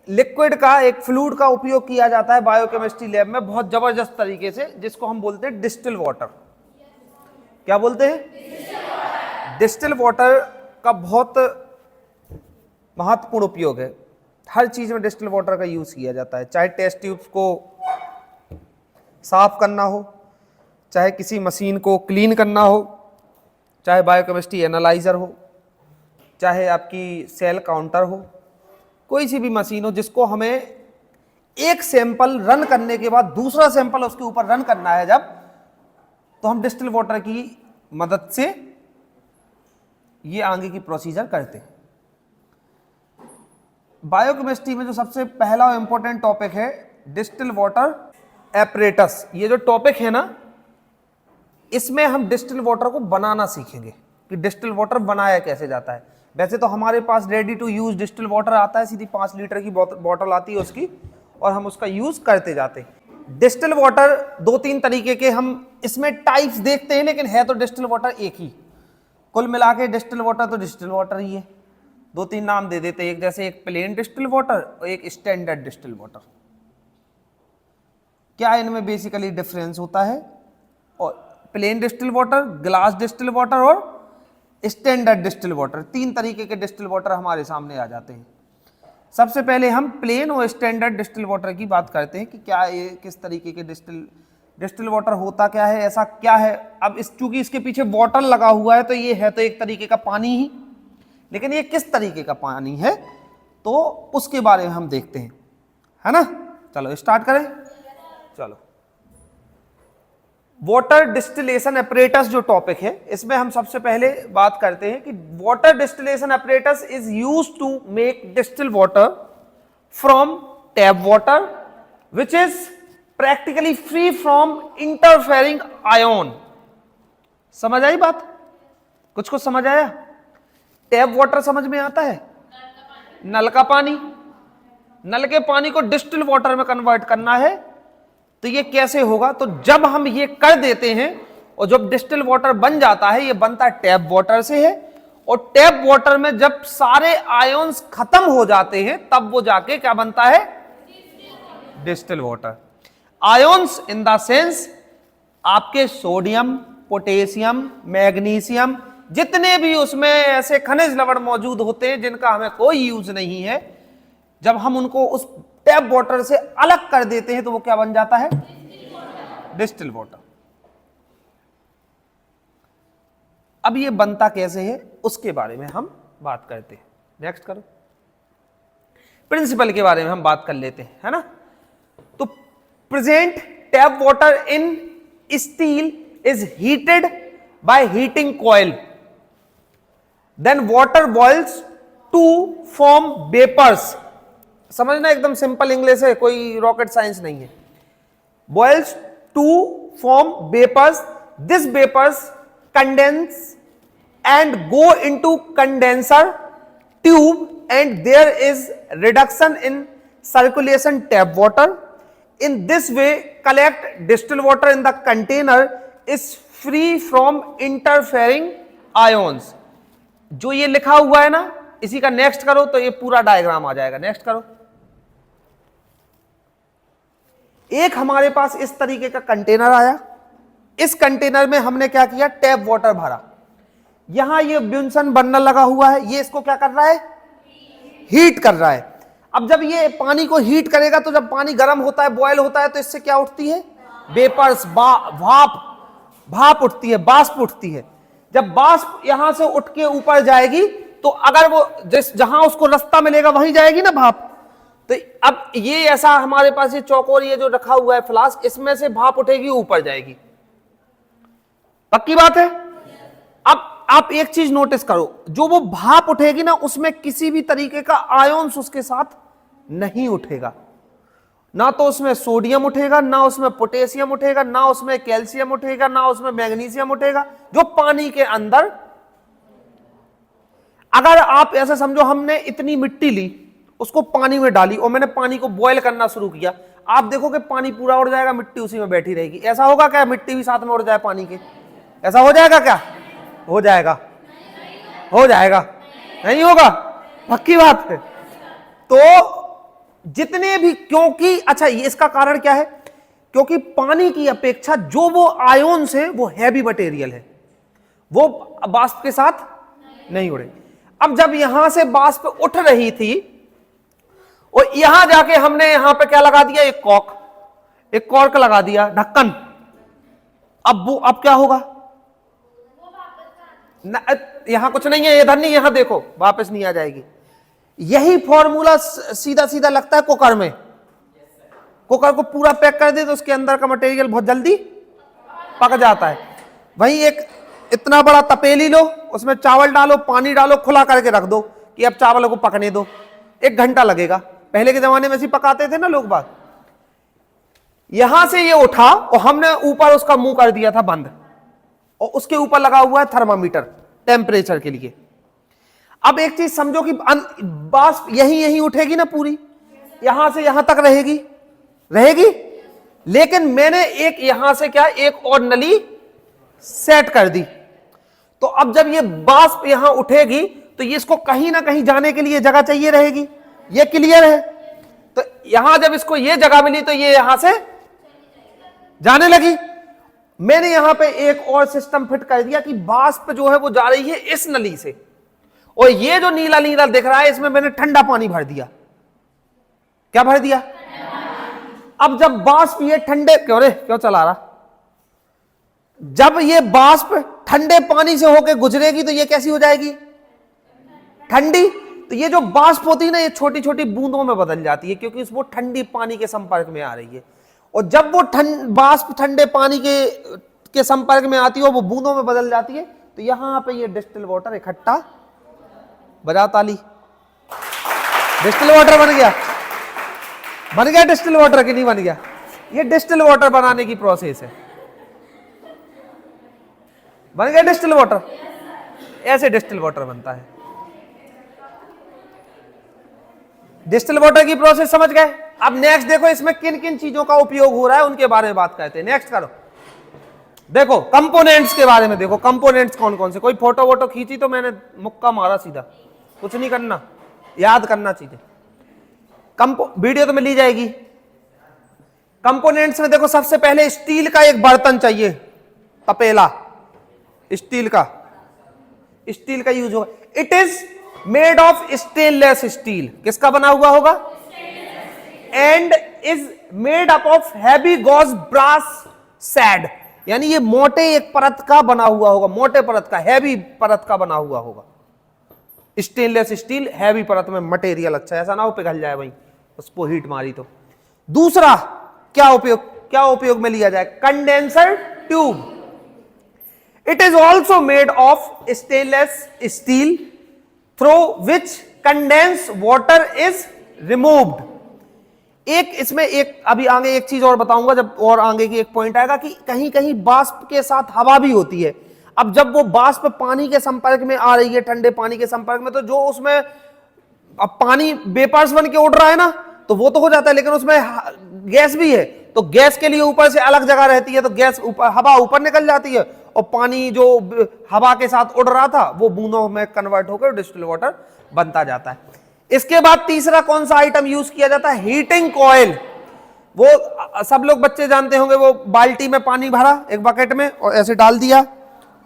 Liquid का, एक fluid का उपयोग किया जाता है बायोकेमिस्ट्री लैब में बहुत जबरदस्त तरीके से, जिसको हम बोलते हैं डिस्टिल वाटर। क्या बोलते हैं? डिस्टिल वाटर का बहुत महत्वपूर्ण उपयोग है। हर चीज में डिस्टिल वाटर का यूज किया जाता है, चाहे टेस्ट ट्यूब्स को साफ करना हो, चाहे किसी मशीन को क्लीन करना हो, चाहे बायोकेमिस्ट्री एनालाइजर हो, चाहे आपकी सेल काउंटर हो, कोई सी भी मशीन हो जिसको हमें एक सैंपल रन करने के बाद दूसरा सैंपल उसके ऊपर रन करना है जब, तो हम डिस्टिल वाटर की मदद से ये आगे की प्रोसीजर करते हैं। बायोकेमिस्ट्री में जो सबसे पहला और इंपॉर्टेंट टॉपिक है डिस्टिल वाटर एपरेटस, ये जो टॉपिक है ना, इसमें हम डिस्टिल वाटर को बनाना सीखेंगे कि डिस्टिल वाटर बनाया कैसे जाता है। वैसे तो हमारे पास ready to use distil water आता है, सीधी 5 लीटर की बोतल आती है उसकी, और हम उसका यूज करते जाते हैं। डिस्टिल वाटर 2-3 तरीके के हम इसमें टाइप्स देखते हैं, लेकिन है तो डिस्टिल वाटर एक ही। कुल मिला के डिस्टिल वाटर तो डिस्टिल वाटर ही है, 2-3 नाम दे देते हैं, एक जैसे एक प्लेन डिस्टिल वाटर और एक स्टैंडर्ड डिस्टिल वाटर। क्या इनमें बेसिकली डिफरेंस होता है? और plain distil water, glass distil water और स्टैंडर्ड डिस्टिल वाटर, 3 तरीके के डिस्टिल वाटर हमारे सामने आ जाते हैं। सबसे पहले हम प्लेन और स्टैंडर्ड डिस्टिल वाटर की बात करते हैं कि क्या ये किस तरीके के डिस्टिल वाटर होता क्या है, ऐसा क्या है। अब चूंकि इसके पीछे बॉटल लगा हुआ है तो ये है तो एक तरीके का पानी ही, लेकिन ये किस तरीके का पानी है तो उसके बारे में हम देखते हैं, है ना। चलो स्टार्ट करें। चलो, वाटर डिस्टिलेशन एपरेटस जो टॉपिक है, इसमें हम सबसे पहले बात करते हैं कि water distillation apparatus is used to make distil water from tap water which is practically free from interfering ion. समझ आई बात? कुछ समझ आया? टैप वाटर समझ में आता है, नल का पानी, नल के पानी को डिस्टिल वाटर में कन्वर्ट करना है, तो ये कैसे होगा? तो जब हम ये कर देते हैं और जब डिस्टिल वाटर बन जाता है, ये बनता टैप वाटर से है, और टैप वाटर में जब सारे आयंस खत्म हो जाते हैं तब वो जाके क्या बनता है? Distil water. Ions in the sense आपके सोडियम, पोटेशियम, मैग्नीशियम, जितने भी उसमें ऐसे खनिज लवण मौजूद होते हैं जिनका हमें कोई यूज नहीं है, जब हम उनको उस टैप वाटर से अलग कर देते हैं तो वो क्या बन जाता है? Distil water. अब ये बनता कैसे है उसके बारे में हम बात करते हैं। नेक्स्ट करो। प्रिंसिपल के बारे में हम बात कर लेते हैं, है ना। तो present tap water in steel is heated by heating coil, then water boils to form vapours. समझना, एकदम सिंपल इंग्लिश है, कोई रॉकेट साइंस नहीं है। Boils to form vapours, this vapours condense and go into condenser tube and there is reduction in circulation tap water. In this way collect distil water in the container is free from interfering ions. जो ये लिखा हुआ है ना, इसी का next करो तो ये पूरा डायग्राम आ जाएगा। नेक्स्ट करो। एक हमारे पास इस तरीके का कंटेनर आया, इस कंटेनर में हमने क्या किया? टैप वाटर भरा। यहां ये ब्यूंसन बर्नर लगा हुआ है, ये इसको क्या कर रहा है? हीट कर रहा है। अब जब ये पानी को हीट करेगा तो जब पानी गर्म होता है, बॉयल होता है, तो इससे क्या उठती है? वेपर्स, भाप उठती है, बाष्प उठती है। जब बाष्प यहां से उठ के ऊपर जाएगी तो अगर वो जहां उसको रास्ता मिलेगा वहीं जाएगी ना भाप। तो अब ये ऐसा हमारे पास ये चौकोर ये जो रखा हुआ है फ्लास्क, इसमें से भाप उठेगी ऊपर जाएगी। पक्की बात है? अब आप एक चीज नोटिस करो, जो वो भाप उठेगी ना उसमें किसी भी तरीके का आयंस उसके साथ नहीं उठेगा। ना तो उसमें सोडियम उठेगा, ना उसमें पोटेशियम उठेगा, ना उसमें कैल्शियम उठेगा, ना उसमें मैग्नीशियम उठेगा, जो पानी के अंदर। अगर आप ऐसा समझो, हमने इतनी मिट्टी ली, उसको पानी में डाली और मैंने पानी को बॉयल करना शुरू किया, आप देखोगे पानी पूरा उड़ जाएगा, मिट्टी उसी में बैठी रहेगी। ऐसा होगा क्या? मिट्टी भी साथ में उड़ जाए पानी के? ऐसा हो जाएगा क्या? हो जाएगा? हो जाएगा? नहीं होगा? पक्की बात है। तो जितने भी, क्योंकि अच्छा ये इसका कारण क्या है, क्योंकि पानी की अपेक्षा जो वो आयोन्स है वो हैवी मटेरियल है, वो वाष्प के साथ नहीं उड़े। अब जब यहां से वाष्प उठ रही थी और यहां जाके हमने यहां पे क्या लगा दिया, एक कॉर्क लगा दिया, ढक्कन। अब क्या होगा, यहां कुछ नहीं है, इधर नहीं, यहां देखो वापस नहीं आ जाएगी। यही फॉर्मूला सीधा सीधा लगता है कुकर में। कुकर को पूरा पैक कर दे तो उसके अंदर का मटेरियल बहुत जल्दी पक जाता है। वहीं एक इतना बड़ा तपेली लो, उसमें चावल डालो, पानी डालो, खुला करके रख दो कि अब चावल को पकने दो, 1 घंटा लगेगा। पहले के जमाने में ऐसे पकाते थे ना लोग बात। यहां से ये उठा और हमने ऊपर उसका मुंह कर दिया था बंद, और उसके ऊपर लगा हुआ है थर्मामीटर टेम्परेचर के लिए। अब एक चीज समझो कि वाष्प यही उठेगी ना पूरी, यहां से यहां तक रहेगी, लेकिन मैंने एक यहां से क्या, एक और नली सेट कर दी। तो अब जब ये वाष्प यहां उठेगी तो ये इसको कहीं ना कहीं जाने के लिए जगह चाहिए रहेगी, ये क्लियर है। तो यहां जब इसको ये जगह मिली तो ये यहां से जाने लगी। मैंने यहां पे एक और सिस्टम फिट कर दिया कि वाष्प जो है वो जा रही है इस नली से, और ये जो नीला नीला दिख रहा है इसमें मैंने ठंडा पानी भर दिया। क्या भर दिया? अब जब वाष्प ये ठंडे, क्यों चला रहा, जब ये वाष्प ठंडे पानी से होकर गुजरेगी तो ये कैसी हो जाएगी, ठंडी। तो ये जो वाष्प होती है ना, ये छोटी छोटी बूंदों में बदल जाती है, क्योंकि वो ठंडी पानी के संपर्क में आ रही है। और जब वो वाष्प ठंडे पानी के संपर्क में आती है और वो बूंदों में बदल जाती है, तो यहां पे ये डिस्टिल वाटर इकट्ठा, बजा ताली, डिस्टिल वाटर बन गया डिस्टिल वाटर कि नहीं बन गया? ये डिस्टिल वाटर बनाने की प्रोसेस है। बन गया डिस्टिल वाटर, ऐसे डिस्टिल वाटर बनता है। डिस्टिल वाटर की प्रोसेस समझ गए? अब नेक्स्ट देखो इसमें किन किन चीजों का उपयोग हो रहा है उनके बारे में बात करते हैं। नेक्स्ट करो, देखो कंपोनेंट्स के बारे में देखो, कंपोनेंट्स कौन कौन से। कोई फोटो वोटो खींची तो मैंने मुक्का मारा सीधा, कुछ नहीं करना, याद करना चीजें। वीडियो तो में ली जाएगी। कंपोनेंट्स में देखो, सबसे पहले स्टील का एक बर्तन चाहिए, तपेला, स्टील का यूज होगा। It is made of stainless steel, किसका बना हुआ होगा? And is made up of heavy gauge brass sad, यानी ये मोटे एक परत का बना हुआ होगा, मोटे परत का, हैवी परत का बना हुआ होगा। स्टेनलेस स्टील, हैवी परत में मटेरियल अच्छा, ऐसा ना हो पिघल जाए वहीं उसको हीट मारी तो। दूसरा क्या उपयोग में लिया जाए? Condenser tube. It is also made of stainless steel through which condense water is removed. एक इसमें एक अभी आगे एक चीज और बताऊंगा, जब और आगे की एक पॉइंट आएगा कि कहीं कहीं वाष्प के साथ हवा भी होती है। अब जब वो वाष्प पानी के संपर्क में आ रही है, ठंडे पानी के संपर्क में, तो जो उसमें अब पानी वेपर्स बन के उड़ रहा है ना, तो वो तो हो जाता है, लेकिन उसमें गैस भी है, तो गैस के लिए ऊपर से अलग जगह रहती है, तो गैस ऊपर, हवा ऊपर निकल जाती है, और पानी जो हवा के साथ उड़ रहा था वो बूंदों में कन्वर्ट होकर डिस्टिल वाटर बनता जाता है। इसके बाद तीसरा कौन सा आइटम यूज किया जाता है? Heating coil. वो सब लोग बच्चे जानते होंगे, वो बाल्टी में पानी भरा एक बकेट में और ऐसे डाल दिया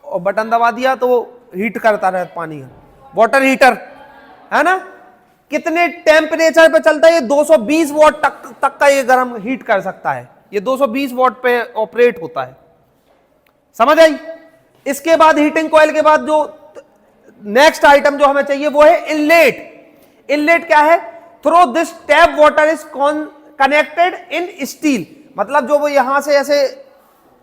और बटन दबा दिया तो वो हीट करता रहे पानी का, वाटर हीटर है ना। कितने टेम्परेचर पे चलता है ये? 220 वॉट तक का ये गर्म हीट कर सकता है, ये 220 वॉट पे ऑपरेट होता है। समझ आई? इसके बाद हीटिंग कॉइल के बाद जो नेक्स्ट आइटम जो हमें चाहिए वो है इनलेट। इनलेट क्या है? Through this tap water is connected in steel, मतलब जो वो यहां से ऐसे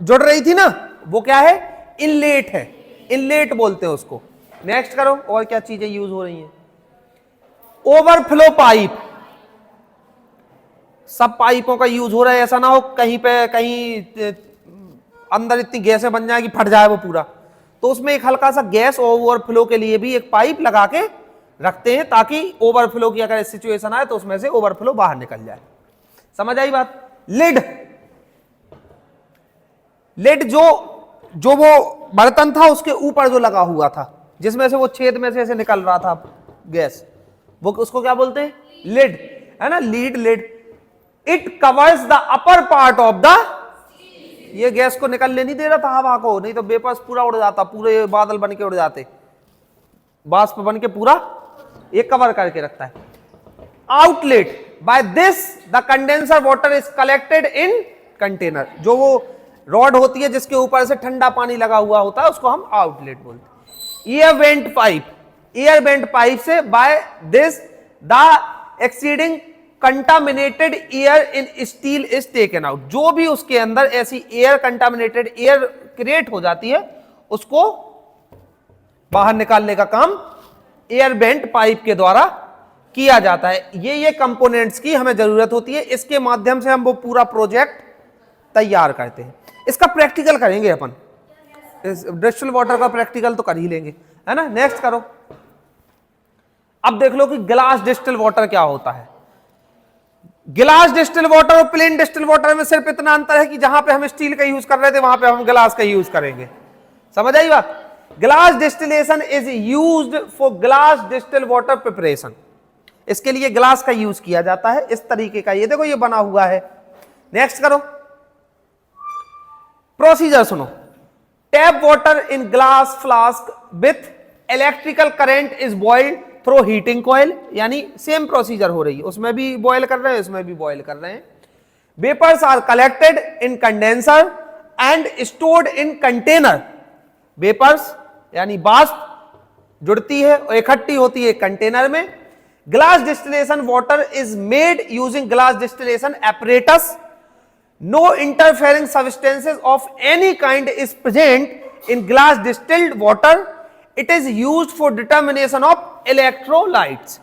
जुड़ रही थी ना, वो क्या है? इनलेट है, इनलेट बोलते हैं उसको। नेक्स्ट करो, और क्या चीजें यूज हो रही हैं? ओवरफ्लो पाइप, सब पाइपों का यूज हो रहा है। ऐसा ना हो कहीं अंदर इतनी गैसें बन जाए कि फट जाए वो पूरा, तो उसमें एक हल्का सा गैस ओवरफ्लो के लिए भी एक पाइप लगा के रखते हैं, ताकि ओवरफ्लो की अगर सिचुएशन आए तो उसमें से ओवरफ्लो बाहर निकल जाए। समझ आई बात? लिड जो वो बर्तन था उसके ऊपर जो लगा हुआ था, जिसमें से वो छेद में से ऐसे निकल रहा था गैस, वो उसको क्या बोलते हैं? लिड। है ना, lead lid, it covers the upper part of the, ये गैस को निकलने नहीं दे रहा था हवा को, नहीं तो वेपर्स पूरा उड़ जाता, पूरे बादल बन के उड़ जाते, बाष्प बन के पूरा ये कवर करके रखता है। Outlet, by this the condenser water is collected in container, जो वो रॉड होती है जिसके ऊपर से ठंडा पानी लगा हुआ होता है उसको हम आउटलेट बोलते हैं। Air vent pipe, air vent pipe से by this the exceeding contaminated air in steel is taken out, जो भी उसके अंदर ऐसी एयर कंटामिनेटेड एयर क्रिएट हो जाती है उसको बाहर निकालने का काम एयर वेंट पाइप के द्वारा किया जाता है। ये कंपोनेंट्स की हमें जरूरत होती है, इसके माध्यम से हम वो पूरा प्रोजेक्ट तैयार करते हैं। इसका प्रैक्टिकल करेंगे अपन, डिस्टिल वाटर का प्रैक्टिकल तो कर ही लेंगे, है ना। नेक्स्ट करो। अब देख लो कि ग्लास डिस्टिल वाटर क्या होता है। गिलास डिस्टिल वाटर और प्लेन डिस्टिल वाटर में सिर्फ इतना अंतर है कि जहां पे हम स्टील का यूज कर रहे थे वहां पे हम ग्लास का यूज करेंगे। समझ आई बात। Glass distillation is used for glass distil water preparation, इसके लिए ग्लास का यूज किया जाता है इस तरीके का। ये देखो ये बना हुआ है। नेक्स्ट करो। प्रोसीजर सुनो। Tap water in glass flask with electrical current is boiled through heating coil, यानी सेम प्रोसीजर हो रही है, उसमें भी बॉयल कर रहे हैं उसमें भी बॉयल कर रहे हैं। Vapours are collected in condenser and stored in container, vapours यानी वाष्प जुड़ती है और इकट्ठी होती है कंटेनर में। Glass distillation water is made using glass distillation apparatus, no interfering substances of any kind is present in glass distilled water, it is used for determination of electrolytes।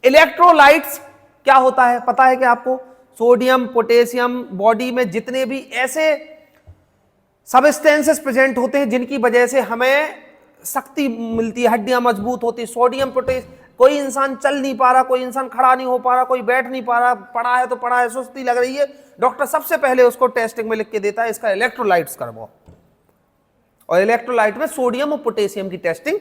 Electrolytes क्या होता है पता है क्या आपको? सोडियम पोटेशियम, बॉडी में जितने भी ऐसे सबस्टेंसेस प्रेजेंट होते हैं जिनकी वजह से हमें शक्ति मिलती है, हड्डियां मजबूत होती है। सोडियम पोटेशियम, कोई इंसान चल नहीं पा रहा, कोई इंसान खड़ा नहीं हो पा रहा, कोई बैठ नहीं पा रहा, पड़ा है तो पड़ा है, सुस्ती लग रही है, डॉक्टर सबसे पहले उसको टेस्टिंग में लिख के देता है इसका इलेक्ट्रोलाइट्स करवाओ, और इलेक्ट्रोलाइट में सोडियम और पोटेशियम की टेस्टिंग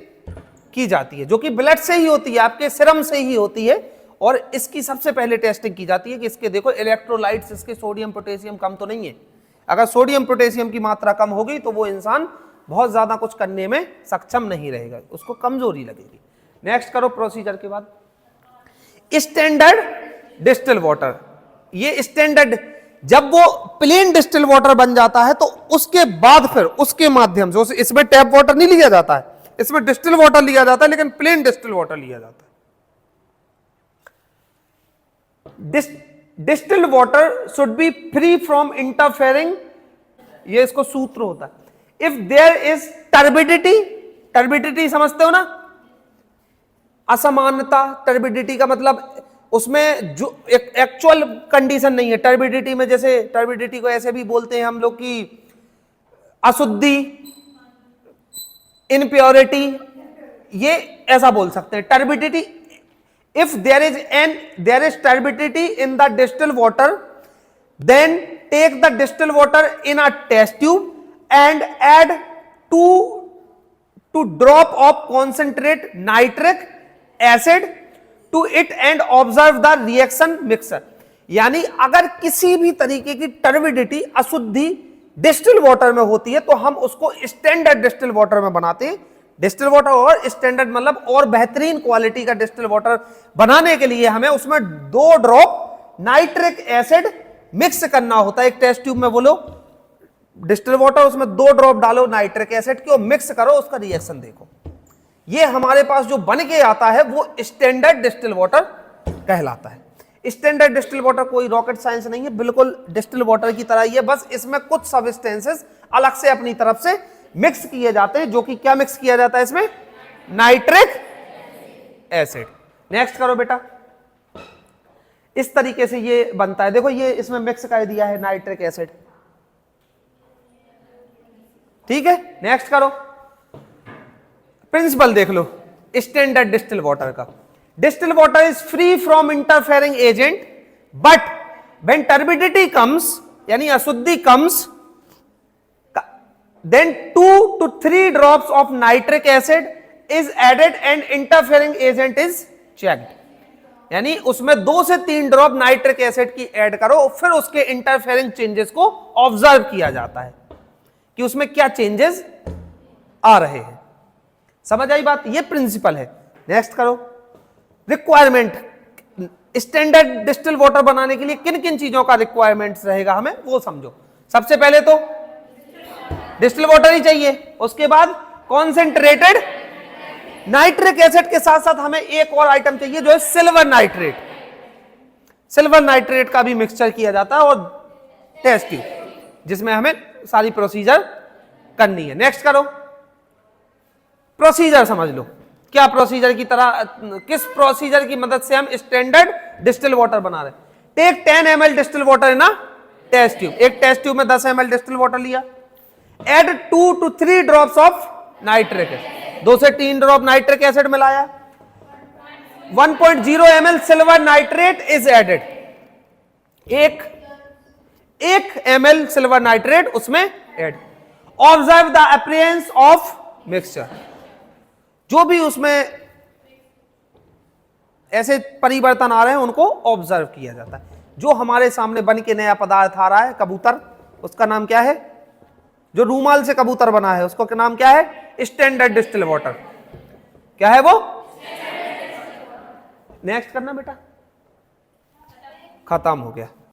की जाती है जो कि ब्लड से ही होती है, आपके सीरम से ही होती है, और इसकी सबसे पहले टेस्टिंग की जाती है कि इसके देखो इलेक्ट्रोलाइट्स, इसके सोडियम पोटेशियम कम तो नहीं है। अगर सोडियम पोटेशियम की मात्रा कम होगी तो वो इंसान बहुत ज्यादा कुछ करने में सक्षम नहीं रहेगा, उसको कमजोरी लगेगी। नेक्स्ट करो प्रोसीजर के बाद। स्टैंडर्ड डिस्टिल वाटर, ये स्टैंडर्ड जब वो प्लेन डिस्टिल वाटर बन जाता है तो उसके बाद फिर उसके माध्यम से इसमें टैप वाटर नहीं लिया जाता है, इसमें डिस्टिल वाटर लिया जाता है, लेकिन प्लेन डिस्टिल वाटर लिया जाता है। Distil water should be free from interfering, ये इसको सूत्र होता है। If there is turbidity, turbidity समझते हो ना, असमानता। टर्बिडिटी का मतलब उसमें जो एक एक्चुअल कंडीशन नहीं है। टर्बिडिटी में जैसे टर्बिडिटी को ऐसे भी बोलते हैं हम लोग की अशुद्धि, इनप्योरिटी, ये ऐसा बोल सकते हैं। Turbidity, if there is turbidity in the distilled water, then take the distilled water in a test tube and add two drop of concentrate nitric acid to it and observe the reaction mixer। यानी अगर किसी भी तरीके की turbidity, अशुद्धि distil water में होती है तो हम उसको स्टैंडर्ड डिस्टिल वाटर में बनाते हैं। डिस्टिल वाटर और स्टैंडर्ड मतलब और बेहतरीन क्वालिटी का डिस्टिल वाटर बनाने के लिए हमें उसमें 2 ड्रॉप नाइट्रिक एसिड मिक्स करना होता है। एक टेस्ट ट्यूब में बोलो डिस्टिल वाटर, उसमें 2 ड्रॉप डालो नाइट्रिक एसिड की और मिक्स करो, उसका रिएक्शन देखो। ये हमारे पास जो बन के आता है वो स्टैंडर्ड डिस्टिल वाटर कहलाता है। स्टैंडर्ड डिस्टिल वाटर कोई रॉकेट साइंस नहीं है, बिल्कुल डिस्टिल वाटर की तरह ही है, बस इसमें कुछ सब्सटेंसेस अलग से अपनी तरफ से मिक्स किए जाते हैं। जो कि क्या मिक्स किया जाता है इसमें? Nitric acid. नेक्स्ट करो बेटा। इस तरीके से ये बनता है, देखो ये इसमें मिक्स कर दिया है नाइट्रिक एसिड, ठीक है। नेक्स्ट करो। प्रिंसिपल देख लो स्टैंडर्ड डिस्टिल वाटर का। Distil water is free from interfering agent but when turbidity comes, यानी अशुद्धि comes, then 2 to 3 drops of nitric acid is added and interfering agent is checked। यानी उसमें 2 से 3 ड्रॉप नाइट्रिक एसिड की add करो, फिर उसके इंटरफेरेंस चेंजेस को ऑब्जर्व किया जाता है कि उसमें क्या चेंजेस आ रहे हैं। समझ आई बात? ये प्रिंसिपल है। नेक्स्ट करो, रिक्वायरमेंट। स्टैंडर्ड डिस्टिल वाटर बनाने के लिए किन किन चीजों का रिक्वायरमेंट्स रहेगा हमें वो समझो। सबसे पहले तो डिस्टिल वाटर ही चाहिए, उसके बाद कॉन्सेंट्रेटेड नाइट्रिक एसिड के साथ साथ हमें एक और आइटम चाहिए जो है सिल्वर नाइट्रेट। सिल्वर नाइट्रेट का भी मिक्सचर किया जाता है और टेस्ट ट्यूब, जिसमें हमें सारी प्रोसीजर करनी है। नेक्स्ट करो, प्रोसीजर समझ लो। क्या प्रोसीजर की तरह, किस प्रोसीजर की मदद से हम स्टैंडर्ड डिस्टिल वाटर बना रहे हैं? Take 10 ml distil water in a test tube. एक टेस्ट ट्यूब में 10 ml डिस्टिल वाटर लिया, add 2 to 3 drops of nitric acid, 2 से 3 ड्रॉप नाइट्रिक एसिड मिलाया, 1.0 ml silver nitrate is added. एक ml सिल्वर नाइट्रेट उसमें add. Observe the appearance of mixture, जो भी उसमें ऐसे परिवर्तन आ रहे हैं उनको ऑब्जर्व किया जाता है। जो हमारे सामने बन के नया पदार्थ आ रहा है, कबूतर, उसका नाम क्या है? जो रूमाल से कबूतर बना है उसका नाम क्या है? Standard distil water. क्या है वो? नेक्स्ट करना बेटा, खत्म हो गया।